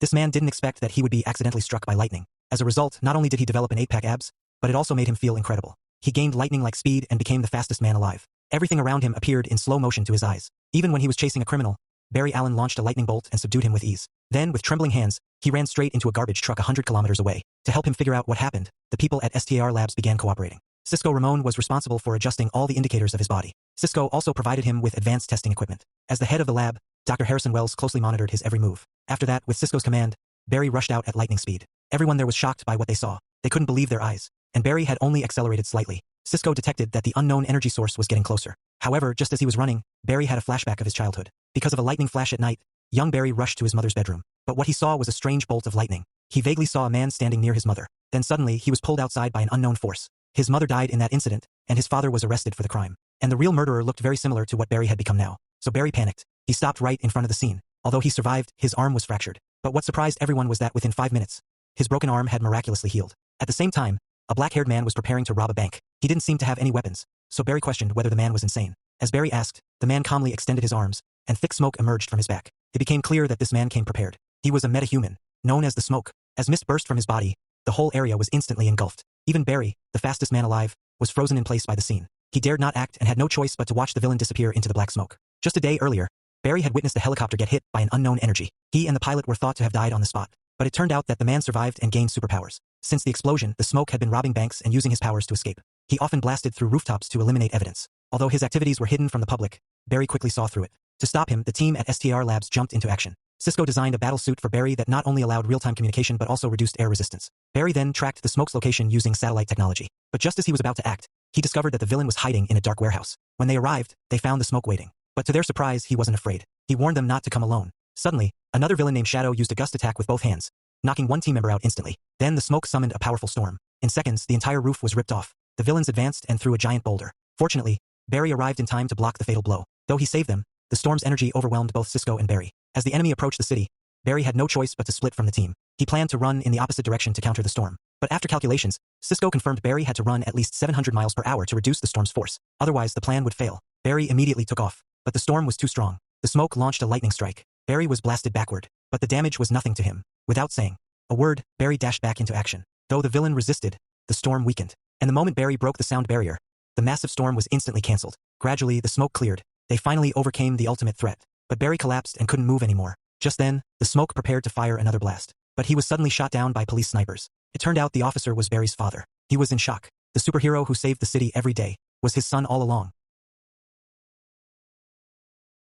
This man didn't expect that he would be accidentally struck by lightning. As a result, not only did he develop an 8-pack abs, but it also made him feel incredible. He gained lightning-like speed and became the fastest man alive. Everything around him appeared in slow motion to his eyes. Even when he was chasing a criminal, Barry Allen launched a lightning bolt and subdued him with ease. Then, with trembling hands, he ran straight into a garbage truck 100 kilometers away. To help him figure out what happened, the people at STAR Labs began cooperating. Cisco Ramon was responsible for adjusting all the indicators of his body. Cisco also provided him with advanced testing equipment. As the head of the lab, Dr. Harrison Wells closely monitored his every move. After that, with Cisco's command, Barry rushed out at lightning speed. Everyone there was shocked by what they saw. They couldn't believe their eyes. And Barry had only accelerated slightly. Cisco detected that the unknown energy source was getting closer. However, just as he was running, Barry had a flashback of his childhood. Because of a lightning flash at night, young Barry rushed to his mother's bedroom. But what he saw was a strange bolt of lightning. He vaguely saw a man standing near his mother. Then suddenly, he was pulled outside by an unknown force. His mother died in that incident, and his father was arrested for the crime. And the real murderer looked very similar to what Barry had become now. So Barry panicked. He stopped right in front of the scene. Although he survived, his arm was fractured. But what surprised everyone was that within 5 minutes, his broken arm had miraculously healed. At the same time, a black-haired man was preparing to rob a bank. He didn't seem to have any weapons, so Barry questioned whether the man was insane. As Barry asked, the man calmly extended his arms, and thick smoke emerged from his back. It became clear that this man came prepared. He was a metahuman, known as the Smoke. As mist burst from his body, the whole area was instantly engulfed. Even Barry, the fastest man alive, was frozen in place by the scene. He dared not act and had no choice but to watch the villain disappear into the black smoke. Just a day earlier, Barry had witnessed a helicopter get hit by an unknown energy. He and the pilot were thought to have died on the spot. But it turned out that the man survived and gained superpowers. Since the explosion, the Smoke had been robbing banks and using his powers to escape. He often blasted through rooftops to eliminate evidence. Although his activities were hidden from the public, Barry quickly saw through it. To stop him, the team at STR Labs jumped into action. Cisco designed a battle suit for Barry that not only allowed real-time communication but also reduced air resistance. Barry then tracked the Smoke's location using satellite technology. But just as he was about to act, he discovered that the villain was hiding in a dark warehouse. When they arrived, they found the Smoke waiting. But to their surprise, he wasn't afraid. He warned them not to come alone. Suddenly, another villain named Shadow used a gust attack with both hands, knocking one team member out instantly. Then the Smoke summoned a powerful storm. In seconds, the entire roof was ripped off. The villains advanced and threw a giant boulder. Fortunately, Barry arrived in time to block the fatal blow. Though he saved them, the storm's energy overwhelmed both Cisco and Barry. As the enemy approached the city, Barry had no choice but to split from the team. He planned to run in the opposite direction to counter the storm. But after calculations, Cisco confirmed Barry had to run at least 700 miles per hour to reduce the storm's force. Otherwise, the plan would fail. Barry immediately took off. But the storm was too strong. The Smoke launched a lightning strike. Barry was blasted backward. But the damage was nothing to him. Without saying a word, Barry dashed back into action. Though the villain resisted, the storm weakened. And the moment Barry broke the sound barrier, the massive storm was instantly cancelled. Gradually, the Smoke cleared. They finally overcame the ultimate threat. But Barry collapsed and couldn't move anymore. Just then, the Smoke prepared to fire another blast. But he was suddenly shot down by police snipers. It turned out the officer was Barry's father. He was in shock. The superhero who saved the city every day was his son all along.